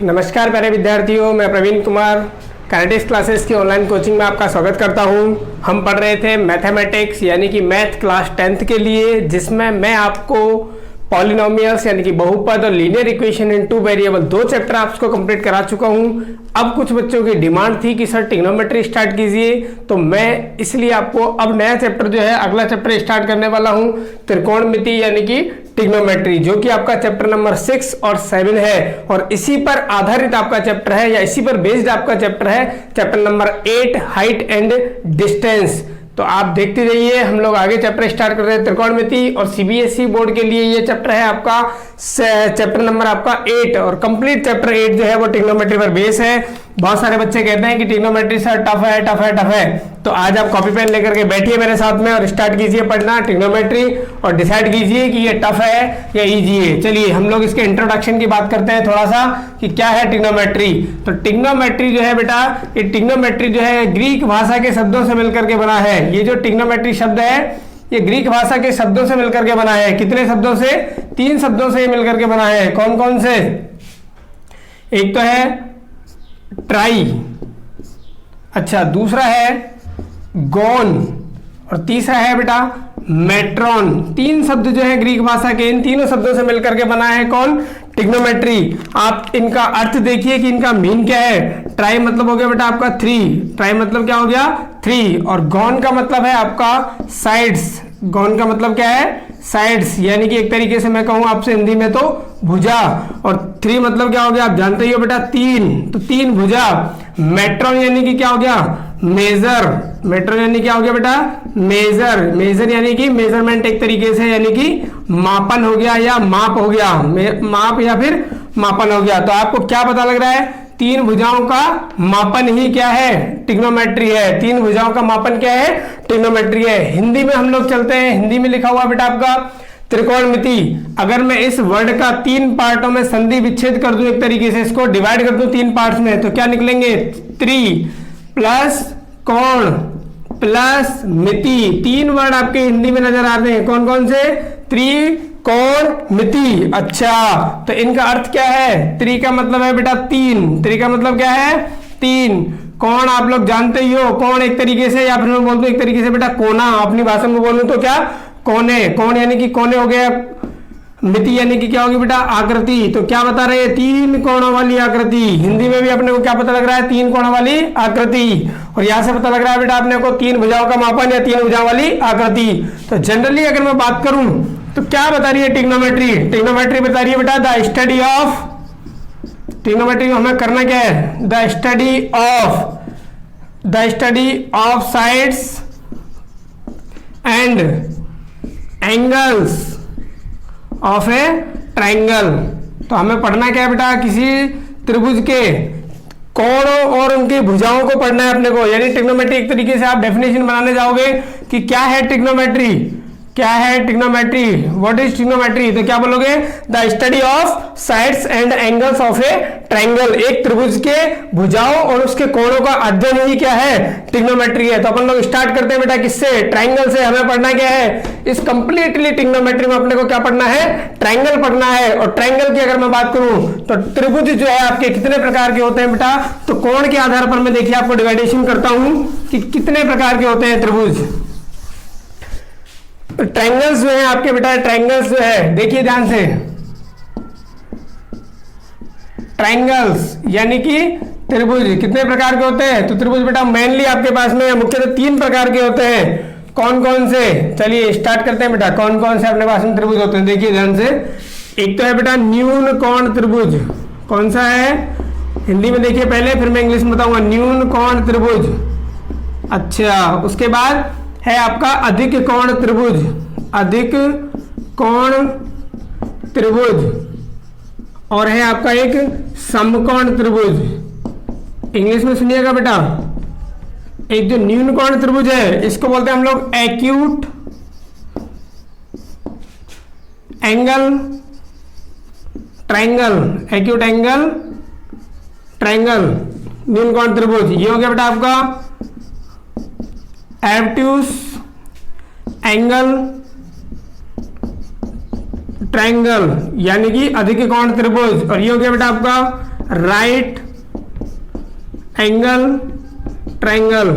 नमस्कार प्यारे विद्यार्थियों, मैं प्रवीण कुमार कैरेटिक्स क्लासेस की ऑनलाइन कोचिंग में आपका स्वागत करता हूं। हम पढ़ रहे थे मैथमेटिक्स यानी कि मैथ क्लास 10th के लिए, जिसमें मैं आपको पॉलिनोमियल्स यानी कि बहुपद और linear equation in two variable 2 chapter आपको कंप्लीट करा चुका हूं। अब कुछ बच्चों की डिमांड थी कि सर ट्रिग्नोमेट्री स्टार्ट कीजिए, तो मैं इसलिए आपको अब नया चैप्टर जो है अगला चैप्टर स्टार्ट करने वाला हूं, त्रिकोणमिति यानी कि ट्रिग्नोमेट्री, जो कि आपका चैप्टर नंबर 6 और 7 है और इसी पर आधारित आपका चैप्टर है या इसी पर बेस्ड आपका चैप्टर है chapter number 8 height and distance. तो आप देखते जाइए, हम लोग आगे चैप्टर स्टार्ट कर रहे हैं त्रिकोणमिति और सीबीएसई बोर्ड के लिए ये चैप्टर है आपका चैप्टर नंबर आपका 8 और कंप्लीट चैप्टर 8 जो है वो ट्रिग्नोमेट्री पर बेस है। बहुत सारे बच्चे कहते हैं कि ट्रिग्नोमेट्री सर टफ है टफ है टफ है, तो आज आप कॉपी पेन लेकर के बैठिए मेरे साथ में और स्टार्ट कीजिए पढ़ना ट्रिग्नोमेट्री और डिसाइड कीजिए कि ये टफ है या इजी है। चलिए हम लोग इसके इंट्रोडक्शन की बात करते हैं थोड़ा सा कि क्या है ट्रिग्नोमेट्री। तो ट्रिग्नोमेट्री जो है बेटा, ये ट्रिग्नोमेट्री जो है ग्रीक भाषा के शब्दों से मिलकर के बना है। ये जो ट्रिग्नोमेट्री शब्द है ये ग्रीक भाषा के शब्दों से मिलकर के बना है। कितने शब्दों से? 3 शब्दों से ये मिलकर के बना है। कौन कौन से? एक तो है ट्राई, अच्छा दूसरा है गोन और तीसरा है बेटा मेट्रॉन। 3 शब्द जो है ग्रीक भाषा के, इन तीनों शब्दों से मिलकर के बना है कौन? ट्रिग्नोमेट्री। आप इनका अर्थ देखिए कि इनका मीन क्या है। ट्राई मतलब हो गया बेटा आपका 3, ट्राई मतलब क्या हो गया 3, और गॉन का मतलब है आपका साइड्स। गॉन का मतलब क्या है? साइड्स, यानी कि एक तरीके से मैं कहूं आपसे हिंदी में तो भुजा। और 3 मतलब क्या हो गया? आप जानते ही हो बेटा 3, तो 3 भुजा। मेट्रॉन यानी कि क्या हो गया? मेजर। मेट्रॉन यानी क्या हो गया बेटा? मेजर। मेजर यानी कि मेजरमेंट एक तरीके से, यानी कि मापन हो गया या माप हो गया, माप या फिर मापन हो गया। तो आपको क्या पता लग रहा है? 3 भुजाओं का मापन ही क्या है? ट्रिग्नोमेट्री है। 3 भुजाओं का मापन क्या है? ट्रिग्नोमेट्री है। हिंदी में हम लोग चलते हैं, हिंदी में लिखा हुआ बेटा आपका त्रिकोणमिति। अगर मैं इस वर्ड का 3 पार्टों में संधि विच्छेद कर दूं, एक तरीके से इसको डिवाइड कर दूं 3 पार्ट्स में, तो क्या निकलेंगे? त्रि प्लस कोण प्लस मिति। 3 वर्ड आपके हिंदी में नजर आ रहे हैं। कौन कौन से? त्रिकोण मिति। अच्छा, तो इनका अर्थ क्या है? त्रि का मतलब है बेटा 3, त्रि का मतलब क्या है? 3। कोण आप लोग जानते ही हो, कोण एक तरीके से, या फिर मैं बोल दूं एक तरीके से बेटा कोना, अपनी भाषा में बोलूं तो क्या? कोने। कोण यानी कि कोने हो गया। मिति यानी कि क्या होगी बेटा? आकृति। तो क्या बता रहे हैं? 3 कोणों वाली आकृति। हिंदी में भी अपने को क्या पता लग रहा है? 3 कोणों वाली आकृति। और यहां से पता लग रहा है बेटा अपने को 3 भुजाओं का मापन या 3 भुजाओं वाली आकृति। तो जनरली अगर मैं बात करूं तो क्या बता रही है ट्रिग्नोमेट्री? ट्रिग्नोमेट्री बता रही है बेटा द स्टडी ऑफ, ट्रिग्नोमेट्री में हमें करना क्या है? The study of sides and angles of A triangle. तो हमें पढ़ना क्या है बेटा? किसी त्रिभुज के कोणों और उनकी भुजाओं को पढ़ना है अपने को। यानी ट्रिग्नोमेट्री एक तरीके से आप डेफिनेशन बनाने जाओगे कि क्या है ट्रिग्नोमेट्री, क्या है ट्रिग्नोमेट्री, व्हाट इज ट्रिग्नोमेट्री। तो क्या बोलोगे? The study of sides and angles of A triangle. एक त्रिभुज के भुजाओं और उसके कोणों का अध्ययन ही क्या है? ट्रिग्नोमेट्री है। तो अपन लोग स्टार्ट करते हैं बेटा किससे? ट्राइंगल से। हमें पढ़ना क्या है? इस कंप्लीटली ट्रिग्नोमेट्री में अपने को क्या पढ़ना है? ट्राइंगल पढ़ना है। और ट्राइंगल की अगर मैं बात करूं तो त्रिभुज जो है आपके कितने प्रकार के होते हैं बेटा? तो कोण के आधार पर मैं देखिए आपको डिवाइडेशन करता हूं कि कितने प्रकार के होते हैं त्रिभुज। ट्राइंगल्स जो है आपके बेटा, ट्राइंगल्स जो है देखिए ध्यान से, ट्राइंगल्स यानी कि त्रिभुज कितने प्रकार के होते हैं? तो त्रिभुज बेटा मेनली आपके पास में मुख्यतः 3 प्रकार के होते हैं। कौन कौन से? चलिए स्टार्ट करते हैं बेटा। कौन कौन से अपने पास में त्रिभुज होते हैं देखिए ध्यान से। एक तो है बेटा न्यून कोण त्रिभुज। कौन सा है? हिंदी में देखिए पहले, फिर मैं इंग्लिश में बताऊंगा। न्यून कोण त्रिभुज। अच्छा, उसके बाद है आपका अधिक कोण त्रिभुज। अधिक कोण त्रिभुज। और है आपका एक समकोण त्रिभुज। इंग्लिश में सुनिएगा बेटा। एक जो न्यून कोण त्रिभुज है इसको बोलते हैं हम लोग acute angle triangle. Acute angle triangle न्यून कोण त्रिभुज। ये हो गया बेटा आपका एब्ट्यूस एंगल ट्राइंगल यानी कि अधिक कोण त्रिभुज। और ये हो गया बेटा आपका right angle triangle,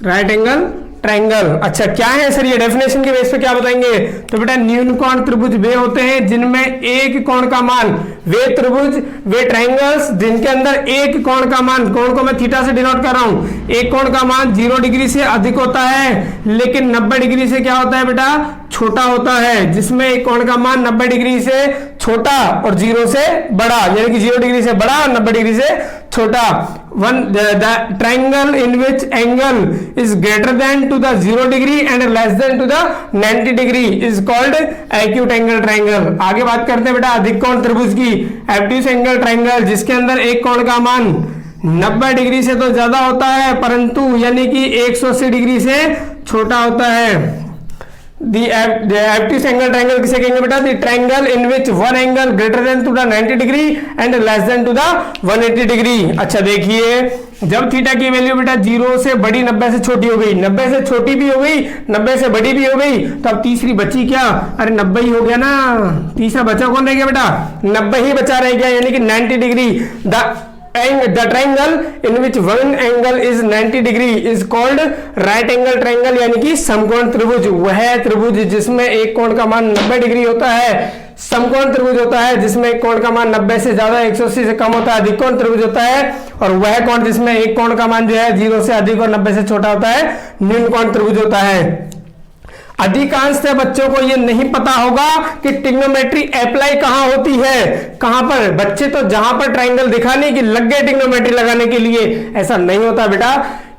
right angle triangle. अच्छा क्या है सर ये, डेफिनेशन के बेस पे क्या बताएंगे? तो बेटा न्यून कोण त्रिभुज वे होते हैं जिनमें एक कोण का मान, वे त्रिभुज वे ट्रायंगल्स जिनके अंदर एक कोण का मान, कोण को मैं थीटा से डिनोट कर रहा हूं, एक कोण का मान 0 डिग्री से अधिक होता है लेकिन 90 डिग्री से क्या होता है बेटा, छोटा होता है। जिसमें एक कोण का मान 90 डिग्री से छोटा और 0 से बड़ा, यानी कि 0 डिग्री से बड़ा और 90 डिग्री से छोटा। the triangle in which angle is greater than to the 0 degree and less than to the 90 degree is called acute angle triangle। आगे बात करते हैं बेटा अधिक कोण त्रिभुज की, obtuse angle triangle जिसके अंदर एक कोण का मान 90 डिग्री से तो ज्यादा होता है परंतु यानी कि 180 डिग्री से छोटा होता है। The obtuse angle triangle किसे कहेंगे बेटा? The triangle in which one angle greater than to the 90 degree and less than to the 180 degree। अच्छा देखिए जब थीटा की वैल्यू बेटा 0 से बड़ी 90 से छोटी हो गई, 90 से छोटी भी हो गई, 90 से बड़ी भी हो गई, तो अब तीसरी बची क्या? अरे 90 ही हो गया ना, तीसरा बचा कौन रह गया बेटा? 90 ही बचा रह गया, यानी कि 90 degree. The triangle in which one angle is 90 degree is called right angle triangle, यानी कि समकोण त्रिभुज। वह त्रिभुज जिसमें एक कोण का मान 90 डिग्री होता है समकोण त्रिभुज होता है, जिसमें एक कोण का मान 90 से ज्यादा 180 से कम होता है अधिक कोण त्रिभुज होता है, और वह कोण जिसमें एक कोण का मान जो है 0 से अधिक और 90 से छोटा होता है न्यून कोण त्रिभुज होता है। अधिकांश बच्चों को यह नहीं पता होगा कि ट्रिग्नोमेट्री अप्लाई कहां होती है, कहां पर। बच्चे तो जहां पर ट्रायंगल दिखा नहीं कि लग गए ट्रिग्नोमेट्री लगाने के लिए, ऐसा नहीं होता बेटा।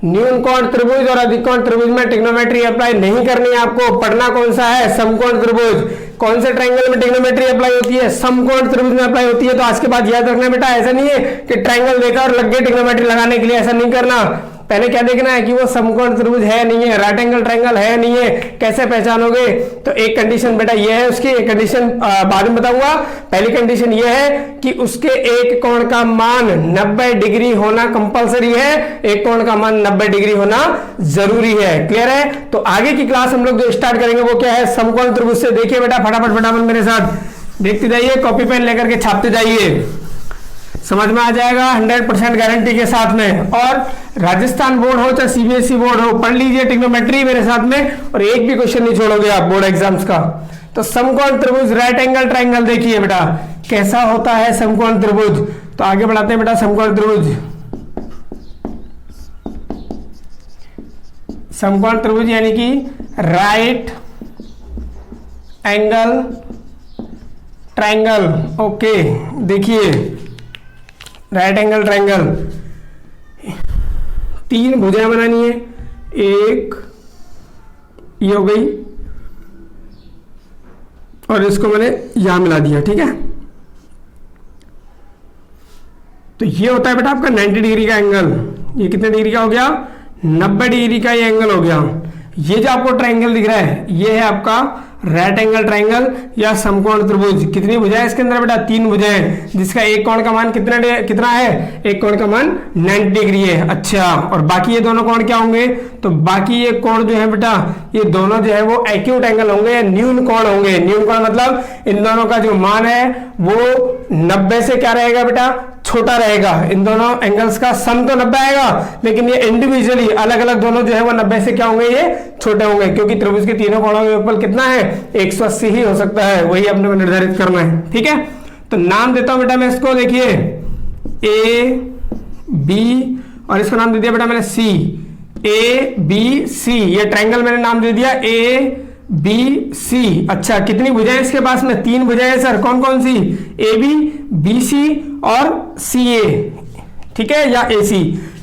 न्यून कोण त्रिभुज और अधिक कोण त्रिभुज में ट्रिग्नोमेट्री अप्लाई नहीं करनी है आपको। पढ़ना कौन सा है? समकोण त्रिभुज। कौन से ट्रायंगल में ट्रिग्नोमेट्री अप्लाई होती है? समकोण त्रिभुज में अप्लाई होती है। तो आज के बाद याद रखना बेटा, ऐसा नहीं है कि ट्रायंगल देखा और लग गए ट्रिग्नोमेट्री लगाने के लिए, ऐसा नहीं करना। पहले क्या देखना है कि वो समकोण त्रिभुज है नहीं है, राइट एंगल ट्रायंगल है नहीं है, कैसे पहचानोगे? तो एक कंडीशन बेटा ये है उसकी, एक कंडीशन बाद में बताऊंगा। पहली कंडीशन ये है कि उसके एक कोण का मान 90 डिग्री होना कंपलसरी है, एक कोण का मान 90 डिग्री होना जरूरी है। क्लियर है? तो आगे की क्लास हम लोग जो स्टार्ट करेंगे वो क्या है? समकोण त्रिभुज से। देखिए बेटा फटाफट मेरे साथ देखते जाइए, कॉपी पेन लेकर के छापते जाइए, समझ में आ जाएगा 100% गारंटी के साथ में। और राजस्थान बोर्ड हो चाहे सीबीएसई बोर्ड हो, पढ़ लीजिए ट्रिग्नोमेट्री मेरे साथ में, और एक भी क्वेश्चन नहीं छोड़ोगे आप बोर्ड एग्जाम्स का। तो समकोण त्रिभुज राइट एंगल ट्रायंगल देखिए बेटा कैसा होता है समकोण त्रिभुज। तो आगे बढ़ाते हैं बेटा समकोण त्रिभुज। समकोण त्रिभुज यानी कि राइट एंगल ट्रायंगल। ओके देखिए राइट एंगल ट्रायंगल, 3 भुजाएं बनानी है, एक ये हो गई और इसको मैंने यहां मिला दिया, ठीक है। तो ये होता है बेटा आपका 90 डिग्री का एंगल। ये कितने डिग्री का हो गया? 90 डिग्री का ये एंगल हो गया। ये जो आपको ट्रायंगल दिख रहा है ये है आपका राइट एंगल ट्रायंगल या समकोण त्रिभुज। कितनी भुजाएं इसके अंदर बेटा? 3 भुजाएं, जिसका एक कोण का मान कितना है? एक कोण का मान 90 डिग्री है। अच्छा, और बाकी ये दोनों कोण क्या होंगे? तो बाकी ये कोण जो है बेटा ये दोनों जो है वो एक्यूट एंगल होंगे या न्यून कोण होंगे। न्यून कोण मतलब इन दोनों का जो मान है वो 90 से क्या रहेगा बेटा? छोटा रहेगा। इन दोनों एंगल्स का सम तो 90 आएगा, लेकिन ये इंडिविजुअली अलग अलग दोनों जो है वो 90 से क्या होंगे? ये छोटे होंगे, क्योंकि त्रिभुज के तीनों कोणों का योगफल कितना है? 180 ही हो सकता है, वही अपने को निर्धारित करना है। ठीक है, तो नाम देता हूं बेटा मैं इसको, देखिए ए बी, और इसका नाम दे दिया बेटा मैंने सी। ए बी सी, ये ट्रायंगल मैंने नाम दे दिया ए बी सी। अच्छा, कितनी भुजाएं इसके पास में? 3 भुजाएं सर। कौन कौन सी? ए बी, बी सी और सी ए, ठीक है, या ए सी।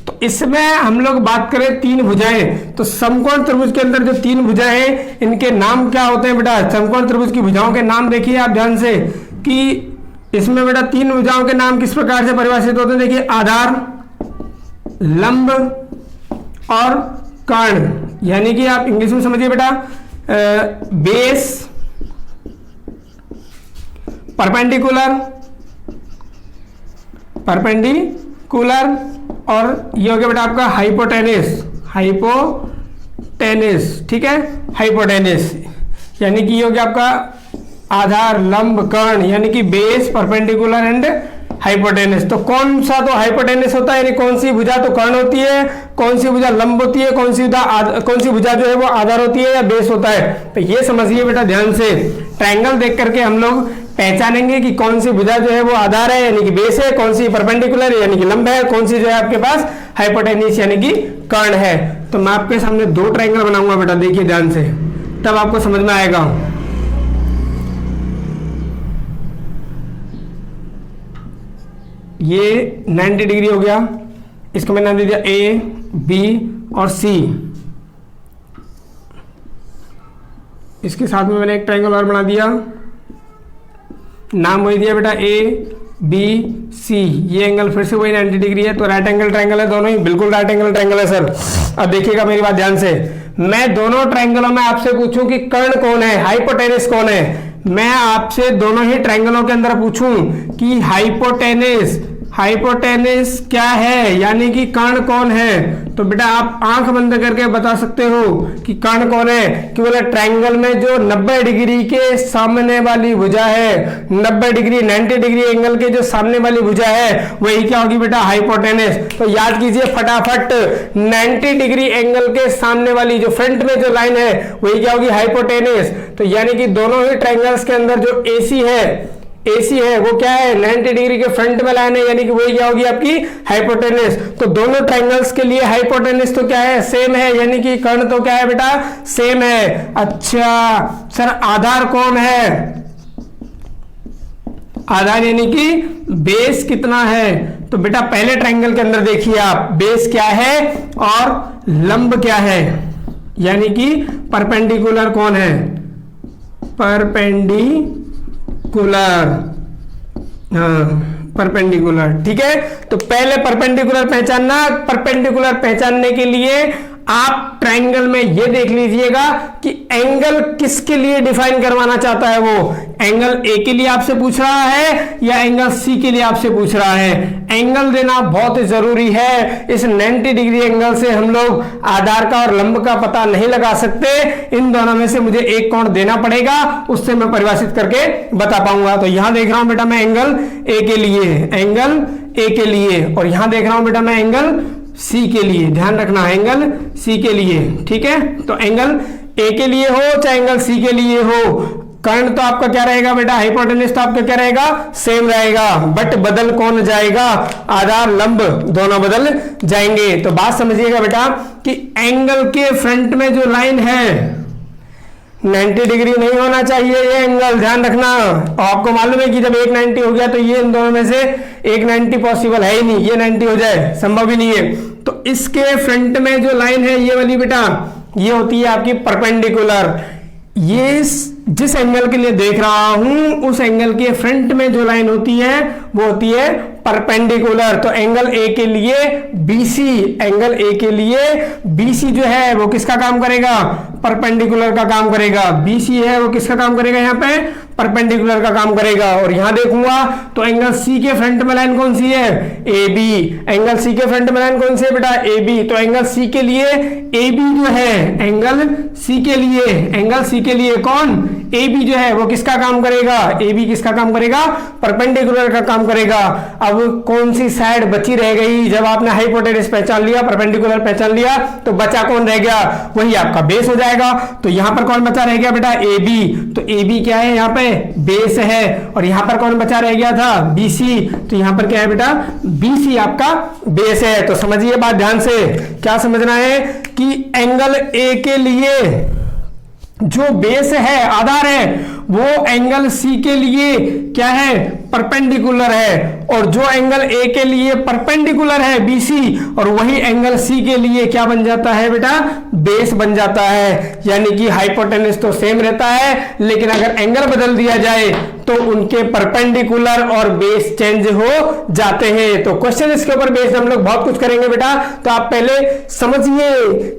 तो इसमें हम लोग बात करें 3 भुजाएं, तो समकोण त्रिभुज के अंदर जो 3 भुजाएं हैं इनके नाम क्या होते हैं बेटा? समकोण त्रिभुज की भुजाओं के नाम देखिए आप ध्यान से कि इसमें बेटा 3 भुजाओं के नाम किस प्रकार से परिभाषित होते हैं। देखिए आधार, लंब और कर्ण, यानी कि आप इंग्लिश में समझिए बेटा बेस, परपेंडिकुलर और ये हो गया बेटा आपका हाइपोटेनस। ठीक है, हाइपोटेनस यानी कि ये हो गया आपका आधार, लंब, कर्ण, यानी कि बेस, परपेंडिकुलर एंड हाइपोटेनस। तो कौन सा तो हाइपोटेनस होता है, यानी कौन सी भुजा तो कर्ण होती है, कौन सी भुजा लंब होती है, कौन सी भुजा जो है वो आधार होती है या बेस होता है। तो ये समझिए बेटा ध्यान से, ट्रायंगल देख करके हम लोग पहचानेंगे कि कौन सी भुजा जो है वो आधार है यानी कि बेस है, कौन सी परपेंडिकुलर यानी कि लंब है, कौन सी जो है आपके पास हाइपोटेनस यानी कि कर्ण है। तो मैं आपके सामने दो ट्रायंगल बनाऊंगा बेटा, देखिए ध्यान से, तब आपको समझ में आएगा। ये 90 डिग्री हो गया, इसको मैंने नाम दे दिया ए, बी और सी। इसके साथ में मैंने एक ट्रायंगल और बना दिया, नाम वही दिया बेटा ए बी सी। ये एंगल फिर से वही 90 डिग्री है, तो राइट एंगल ट्रायंगल है दोनों ही, बिल्कुल राइट एंगल ट्रायंगल है सर। अब देखिएगा मेरी बात ध्यान से, मैं दोनों ट्रायंगलों में आपसे पूछूं कि कर्ण कौन है, हाइपोटेनस कौन है। मैं आपसे दोनों ही ट्रायंगलों के अंदर पूछूं कि हाइपोटेनस क्या है यानी कि कर्ण कौन है, तो बेटा आप आंख बंद करके बता सकते हो कि कर्ण कौन है। कि बोले ट्रायंगल में जो 90 डिग्री के सामने वाली भुजा है, 90 डिग्री 90 डिग्री एंगल के जो सामने वाली भुजा है वही क्या होगी बेटा, हाइपोटेनस। तो याद कीजिए फटाफट, 90 डिग्री एंगल के सामने वाली जो फ्रंट में जो लाइन है वही क्या होगी, हाइपोटेनस। तो यानी कि दोनों ही ट्रायंगल्स के अंदर जो AC है वो क्या है, 90 डिग्री के फ्रंट में लाइन है, यानी कि वही क्या होगी आपकी हाइपोटेनस। तो दोनों ट्रायंगल्स के लिए हाइपोटेनस तो क्या है, सेम है, यानी कि कर्ण तो क्या है बेटा, सेम है। अच्छा सर आधार कौन है, आधार यानी कि बेस कितना है। तो बेटा पहले ट्रायंगल के अंदर देखिए आप, बेस क्या है और लंब क्या है, यानी कि परपेंडिकुलर कौन है, परपेंडिकुलर। ठीक है, तो पहले परपेंडिकुलर पहचानने के लिए आप ट्रायंगल में ये देख लीजिएगा कि एंगल किसके लिए डिफाइन करवाना चाहता है, वो एंगल ए के लिए आपसे पूछ रहा है या एंगल सी के लिए आपसे पूछ रहा है। एंगल देना बहुत जरूरी है। इस 90 डिग्री एंगल से हम लोग आधार का और लंब का पता नहीं लगा सकते, इन दोनों में से मुझे एक कोण देना पड़ेगा, उससे मैं परिभाषित करके बता पाऊंगा। तो यहां देख रहा हूं बेटा मैं एंगल ए के लिए, और यहां देख रहा हूं बेटा मैं एंगल सी के लिए, ध्यान रखना एंगल सी के लिए। ठीक है, तो एंगल ए के लिए हो चाहे एंगल सी के लिए हो, कर्ण तो आपका क्या रहेगा बेटा, हाइपोटेनस तो आपका क्या रहेगा, सेम रहेगा, बट बदल कौन जाएगा, आधार लंब दोनों बदल जाएंगे। तो बात समझिएगा बेटा कि एंगल के फ्रंट में जो लाइन है 90 डिग्री नहीं होना चाहिए ये एंगल, ध्यान रखना। और आपको मालूम है कि जब एक 90 हो गया तो ये इन दोनों में से एक 90 पॉसिबल है ही नहीं, ये 90 हो जाए संभव ही नहीं है। तो इसके फ्रंट में जो लाइन है ये वाली बेटा, ये होती है आपकी परपेंडिकुलर। ये जिस एंगल के लिए देख रहा हूं उस एंगल के फ्रंट में जो लाइन होती है वो होती है परपेंडिकुलर। तो एंगल ए के लिए BC, एंगल ए के लिए BC जो है वो किसका काम करेगा, परपेंडिकुलर का काम करेगा। BC है वो किसका काम करेगा, यहाँ पे परपेंडिकुलर का काम करेगा। और यहां देखूंगा तो एंगल C के फ्रंट में लाइन कौन सी है, AB। एंगल C के फ्रंट में लाइन कौन सी है बेटा, AB। तो एंगल C के लिए AB जो है, एंगल C के लिए कौन, AB जो है वो किसका काम करेगा, AB किसका काम करेगा, परपेंडिकुलर का काम करेगा। अब कौन सी साइड बची रह गई, जब आपने हाइपोटेनस पहचान लिया, परपेंडिकुलर पहचान लिया, तो बचा कौन रह गया, वही आपका बेस हो जाएगा। तो यहां पर कौन बचा रह गया बेटा, AB। तो AB क्या है, यहाँ पे बेस है। और यहां पर कौन बचा रह गया था, BC। तो यहां पर क्या है बेटा, BC आपका बेस है। तो समझिए बात ध्यान से, क्या समझना है कि एंगल A के लिए जो बेस है, आधार है, वो एंगल C के लिए क्या है, परपेंडिकुलर है। और जो एंगल A के लिए परपेंडिकुलर है BC, और वही एंगल C के लिए क्या बन जाता है बेटा, बेस बन जाता है। यानी कि हाइपोटेनस तो सेम रहता है, लेकिन अगर एंगल बदल दिया जाए तो उनके परपेंडिकुलर और बेस चेंज हो जाते हैं। तो क्वेश्चन इसके ऊपर बेस्ड हम लोग बहुत कुछ करेंगे बेटा। तो आप पहले समझिए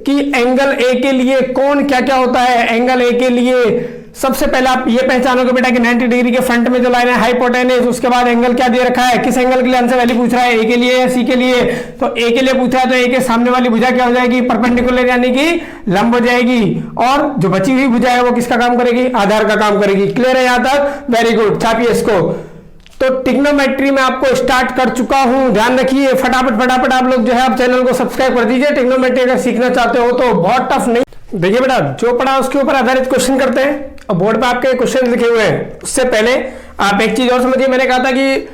कि एंगल A के लिए कौन क्या क्या होता है। एंगल A के लिए सबसे पहले आप ये पहचानोगे बेटा कि 90 डिग्री के फ्रंट में जो लाइन है हाइपोटेनस, उसके बाद एंगल क्या दे रखा है, किस एंगल के लिए आंसर वैल्यू पूछ रहा है, ए के लिए या सी के लिए। तो ए के लिए पूछा है तो ए के सामने वाली भुजा क्या हो जाएगी, परपेंडिकुलर यानी कि लंब हो जाएगी। और जो बची हुई भुजा है वो किसका काम करेगी, आधार का काम करेगी। क्लियर है यहां तक, वेरी गुड, छापिए इसको। तो ट्रिग्नोमेट्री में आपको स्टार्ट कर चुका हूं, ध्यान रखिए। फटाफट आप लोग जो है आप चैनल को सब्सक्राइब कर दीजिए। ट्रिग्नोमेट्री अगर सीखना चाहते हो तो बहुत टफ नहीं। देखिए बेटा, जो पढ़ा उसके ऊपर आधारित क्वेश्चन करते हैं और बोर्ड पे आपके क्वेश्चन लिखे हुए हैं। उससे पहले आप एक चीज और समझिए, मैंने कहा था कि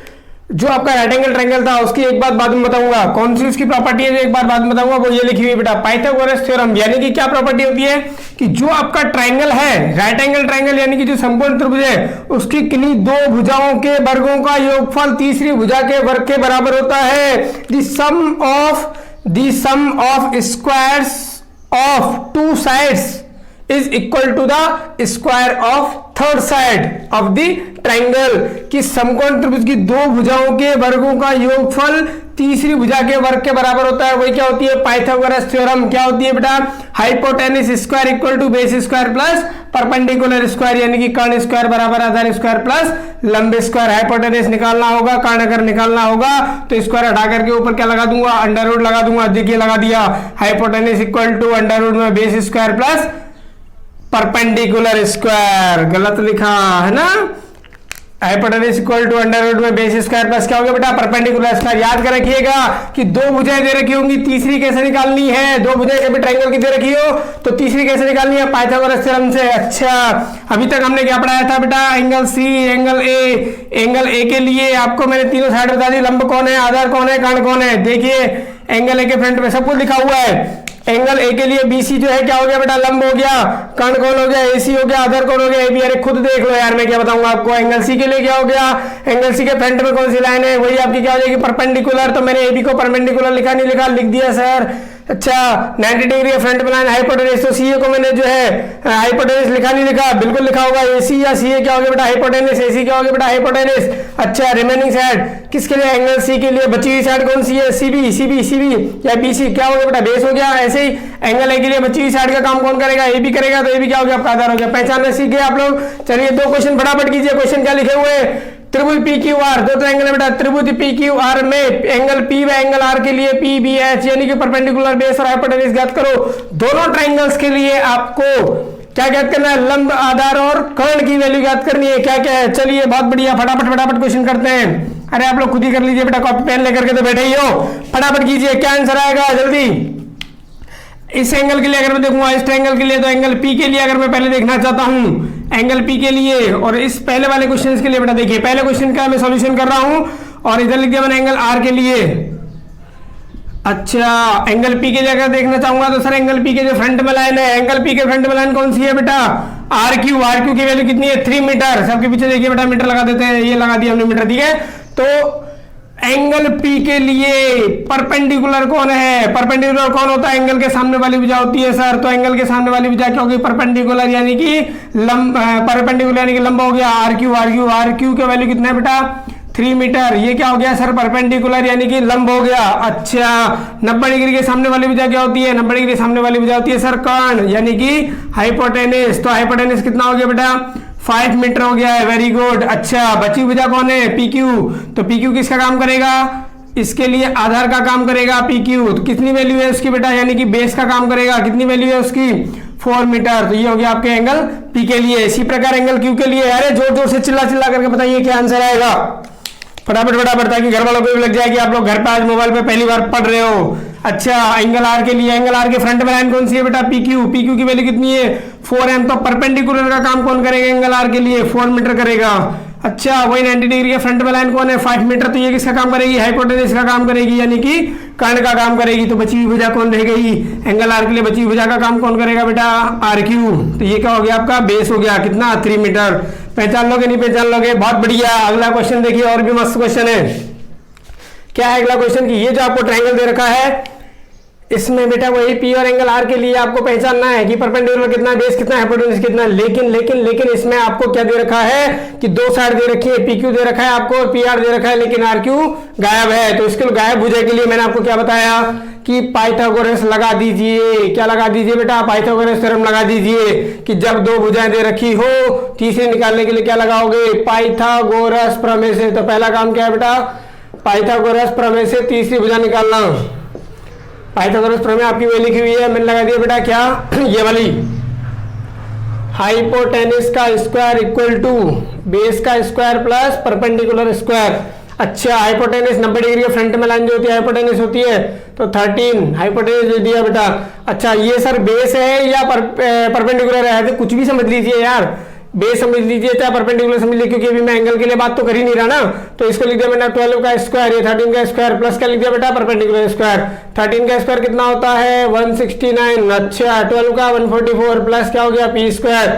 जो आपका राइट एंगल ट्रायंगल था उसकी एक बात बाद में बताऊंगा, कौन सी उसकी प्रॉपर्टी है जो एक बार बाद में बताऊंगा, वो ये लिखी हुई है बेटा, पाइथागोरस थ्योरम। यानी कि क्या प्रॉपर्टी होती है कि जो आपका ट्रायंगल है, राइट एंगल ट्रायंगल यानी कि जो समकोण त्रिभुज है, उसकी किन्हीं दो भुजाओं के वर्गों का योगफल तीसरी भुजा के वर्ग के बराबर होता है। The sum of squares of two sides is equal to the square of third side of the triangle. कि समकोण त्रिभुज की दो भुजाओं के वर्गों का योगफल तीसरी भुजा के वर्ग के बराबर होता है। वही क्या होती है? Pythagoras theorem. क्या होती है बेटा? Hypotenuse square equal to base square plus perpendicular square, यानी कि कर्ण स्क्वायर बराबर आधार स्क्वायर प्लस लंब स्क्वायर। हाइपोटेनस निकालना होगा, कर्ण अगर निकालना होगा तो स्क्वायर हटा करके ऊपर क्या लगा दूंगा? अंडर रूट लगा दूंगा। देखिए लगा दिया, hypotenuse equal to under root में base square plus perpendicular square. गलत लिखा है ना, hypotenuse equal to under root में बेस स्क्वायर प्लस क्या हो गया बेटा? Perpendicular square. याद कर रखिएगा कि दो भुजाएं दे रखी होंगी, तीसरी कैसे निकालनी है? दो भुजाएं कभी ट्रायंगल की दे रखी हो तो तीसरी कैसे निकालनी है? पाइथागोरस थ्योरम से। अच्छा, अभी तक हमने क्या पढ़ाया था बेटा? Angle C, angle A. Angle A के लिए आपको मैंने तीनों साइड बता दी, लंब कौन है, आधार कौन है, कर्ण कौन है। देखिए एंगल ए के फ्रंट में सब कुछ लिखा हुआ है। एंगल ए के लिए बीसी जो है क्या हो गया बेटा? लंब हो गया। कर्ण कौन हो गया? एसी हो गया। आधार कौन हो गया? एबी। अरे खुद देख लो यार, मैं क्या बताऊंगा आपको। एंगल सी के लिए क्या हो गया? एंगल सी के फ्रंट में कौन सी लाइन है? वही आपकी क्या हो जाएगी? परपेंडिकुलर। तो मैंने एबी को परपेंडिकुलर लिखा नहीं लिखा? लिख दिया सर। अच्छा, 90 डिग्री फ्रंट में लाइन हाइपोटेनस, तो सीए को मैंने जो है हाइपोटेनस लिखा नहीं लिखा? बिल्कुल लिखा होगा। एसी या सीए क्या हो गया बेटा? हाइपोटेनस। एसी क्या हो गया बेटा? हाइपोटेनस। अच्छा, रिमेनिंग साइड किसके लिए? एंगल सी के लिए बची हुई साइड कौन सी है? सीबी। सीबी सीबी या बीसी क्या हो गया बेटा? बेस हो गया। ऐसे ही एंगल ए के लिए बची हुई साइड का काम कौन करेगा? ए बी करेगा। तो ए बी क्या हो गया? आपका आधार हो गया। पहचानना सीख गए आप लोग। चलिए दो क्वेश्चन फटाफट कीजिए। क्वेश्चन क्या लिखे हुए? त्रिभुज पी क्यू आर, दो ट्रायंगल है बेटा। त्रिभुज पी क्यू आर में एंगल पी व एंगल आर के लिए पी बी एच यानी कि परपेंडिकुलर बेस और हाइपोटेनस ज्ञात करो। दोनों ट्रायंगल्स के लिए आपको क्या ज्ञात करना है? लंब, आधार और कर्ण की वैल्यू ज्ञात करनी है। क्या क्या है? चलिए बहुत बढ़िया, फटाफट क्वेश्चन करते हैं। अरे आप लोग खुद ही कर लीजिए बेटा, कॉपी पेन लेकर के तो बैठे ही हो। फटाफट कीजिए, क्या आंसर आएगा जल्दी। इस एंगल के लिए अगर मैं देखूंगा, इस ट्रायंगल के लिए, तो एंगल पी के लिए अगर मैं पहले देखना चाहता हूं एंगल पी के लिए, और इस पहले वाले क्वेश्चन के लिए बेटा देखिए, पहले क्वेश्चन का मैं सॉल्यूशन कर रहा हूं और इधर लिख दिया मैंने एंगल आर के लिए। अच्छा, एंगल पी के लिए अगर देखना चाहूंगा तो सर एंगल पी के जो फ्रंट में लाइन है, एंगल पी के फ्रंट में लाइन कौन सी है बेटा? R Q. आर क्यू की वैल्यू कितनी है? 3 मीटर। सबके पीछे देखिए बेटा मीटर लगा देते हैं, ये लगा दिया हमने मीटर, ठीक है। तो एंगल पी के लिए परपेंडिकुलर कौन है? परपेंडिकुलर कौन होता है? एंगल के सामने वाली भुजा होती है सर। तो एंगल के सामने वाली भुजा क्या होगी? परपेंडिकुलर यानी कि लंब, परपेंडिकुलर यानी कि लंबा हो गया। R Q. R Q, R Q का वैल्यू कितना है बेटा? 3 मीटर। ये क्या हो गया सर? परपेंडिकुलर यानी कि लंब हो गया। अच्छा, 90 डिग्री के सामने वाली भुजा क्या होती है? 90 डिग्री सामने वाली भुजा होती है सर कर्ण यानी कि हाइपोटेनस। तो हाइपोटेनस कितना हो गया बेटा? 5 मीटर हो गया है। Very good. अच्छा, बची भुजा कौन है? P Q. तो पी क्यू किसका काम करेगा? इसके लिए आधार का काम करेगा पी क्यू। तो कितनी वैल्यू है उसकी बेटा? यानी कि बेस का काम करेगा। कितनी वैल्यू है उसकी? 4 मीटर। तो ये हो गया आपके एंगल पी के लिए। इसी प्रकार एंगल क्यू के लिए, अरे जोर जोर से चिल्ला चिल्ला करके बताइए क्या आंसर आएगा। फटाफट ताकि घर वालों को भी लग जाए कि आप लोग घर पे आज मोबाइल पे पहली बार पढ़ रहे हो। अच्छा, एंगल आर के लिए, एंगल आर के फ्रंट में लाइन कौन सी है बेटा? P Q. पी क्यू की वैल्यू कितनी है? 4m। तो परपेंडिकुलर का काम कौन करेगा? एंगल आर के लिए 4 मीटर करेगा। अच्छा, वही 90 डिग्री के फ्रंट में लाइन कौन है? 5 मीटर। तो ये किसका काम करेगी? हाइपोटेनस का काम करेगी यानी कि कर्ण का काम करेगी। तो बची हुई भुजा कौन रह गई? एंगल आर के लिए बची हुई भुजा का काम कौन करेगा बेटा? R Q. तो ये क्या हो गया आपका? बेस हो गया। कितना? 3 मीटर। पहचान लोगे नहीं पहचान लोगे? बहुत बढ़िया। अगला क्वेश्चन देखिए, और भी मस्त क्वेश्चन है। क्या है अगला क्वेश्चन? की ये जो आपको ट्रायंगल दे रखा है, इसमें बेटा वही पी और एंगल आर के लिए आपको पहचानना है कि परपेंडिकुलर कितना, बेस कितना, हाइपोटेनस कितना। लेकिन इसमें आपको क्या दे रखा है कि दो साइड दे रखी है, पी क्यू दे रखा है आपको और पी आर दे रखा है, लेकिन आर क्यू गायब है। तो इसके लिए गायब भुजा के लिए मैंने आपको क्या बताया कि पाइथागोरस लगा दीजिए। क्या लगा दीजिए बेटा? पाइथागोरस थ्योरम लगा दीजिए कि जब दो भुजाएं दे रखी हो, तीसरी निकालने के लिए क्या लगाओगे? पाइथागोरस प्रमेय से। तो पहला काम क्या है बेटा? पाइथागोरस प्रमेय से तीसरी भुजा निकालना। पाइथागोरस प्रमेय आपकी वही लिखी हुई है, मैंने लगा दिया बेटा क्या? ये वाली। हाइपोटेनिस का स्क्वायर इक्वल टू बेस का स्क्वायर प्लस परपेंडिकुलर स्क्वायर। अच्छा, हाइपोटेनिस 90 डिग्री के फ्रंट में लाइन जो होती है हाइपोटेनिस होती है, तो 13 हाइपोटेनिस दे दिया बेटा। अच्छा, ये सर बेस है या परपेंडिकुलर है, तो कुछ भी समझ लीजिए यार, बेस समझ लीजिए चाहे परपेंडिकुलर समझ लीजिए, क्योंकि अभी मैं एंगल के लिए बात तो कर ही नहीं रहा ना। तो इसको लिख दिया मैंने 12 का स्क्वायर, ये 13 का स्क्वायर प्लस क्या लिख दिया बेटा, परपेंडिकुलर स्क्वायर। 13 का स्क्वायर कितना होता है 169। अच्छा, 12 का 144 प्लस क्या हो गया पी स्क्वायर।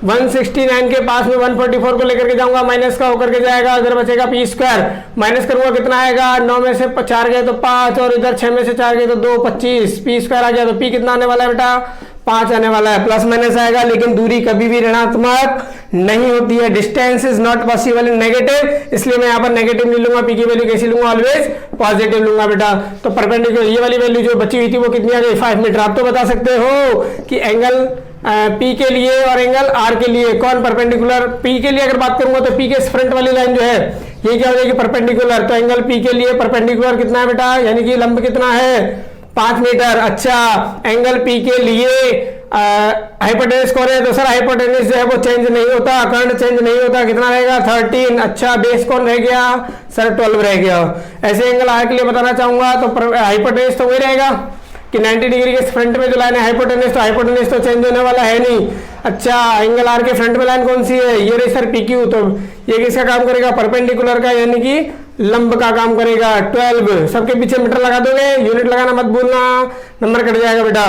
169 के पास में 144 को लेकर के जाऊंगा, माइनस का होकर के जाएगा, इधर बचेगा पी स्क्वायर। माइनस करूंगा कितना आएगा, 9 में से 4 गए तो 5, और इधर 6 में से 4 गए तो 2, 25 पी स्क्वायर आ गया। तो पी कितना आने वाला है बेटा, 5 आने वाला है। प्लस माइनस आएगा, लेकिन दूरी कभी भी ऋणात्मक नहीं होती है। Distance is not possible in negative, इसलिए मैं यहाँ पर नेगेटिव नहीं लूंगा, पी की वैल्यू कैसी लूंगा, ऑलवेज पॉजिटिव लूंगा बेटा। तो परपेंडिकुलर ये वाली वैल्यू जो बची हुई थी वो कितनी आ गई 5 मीटर। आप तो बता सकते हो कि एंगल पी के लिए और एंगल आर के लिए कौन परपेंडिकुलर। पी के लिए अगर बात करूंगा तो पी के फ्रंट वाली लाइन जो है ये क्या हो जाएगी परपेंडिकुलर। तो एंगल पी के लिए परपेंडिकुलर कितना है बेटा, यानी कि लंब कितना है 5 मीटर। अच्छा, एंगल पी के लिए हाइपोटेनिस कौन है, तो सर हाइपोटेनिस जो है वो चेंज नहीं होता, कर्ण चेंज नहीं होता, कितना रहेगा 13। अच्छा, बेस कौन रह गया सर 12 रह गया। ऐसे एंगल आर के लिए बताना चाहूंगा तो हाइपोटेनिस तो वही रहेगा कि 90 डिग्री के फ्रंट में जो लाइन है हाइपोटेनिस, तो हाइपोटेनिस तो चेंज होने वाला है नहीं। अच्छा, एंगल आर के फ्रंट में लाइन कौन सी है, ये रही सर पी क्यू। तो ये किसका काम करेगा, परपेंडिकुलर का, यानी कि लंब का काम करेगा। 12 सबके पीछे मीटर लगा दोगे, यूनिट लगाना मत भूलना, नंबर कट जाएगा बेटा।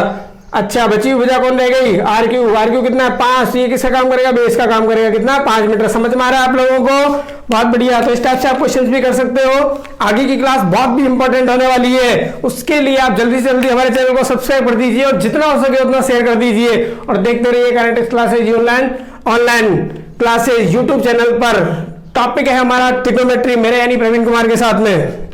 अच्छा, बची हुई भुजा कौन रह गई आर क्यू। आर क्यू कितना है 5, ये किसका काम करेगा, बेस का काम करेगा, कितना 5 मीटर। समझ में आ रहा है आप लोगों को, बहुत बढ़िया। तो इस टाइप से आप क्वेश्चन भी कर सकते हो। आगे की क्लास बहुत भी इंपॉर्टेंट होने वाली है, उसके लिए आप जल्दी से जल्दी हमारे चैनल को सब्सक्राइब कर दीजिए और जितना हो सके उतना शेयर कर दीजिए, और देखते रहिए current classes online classes YouTube channel पर। टॉपिक है हमारा ट्रिग्नोमेट्री, मेरे यानी प्रवीण कुमार के साथ में।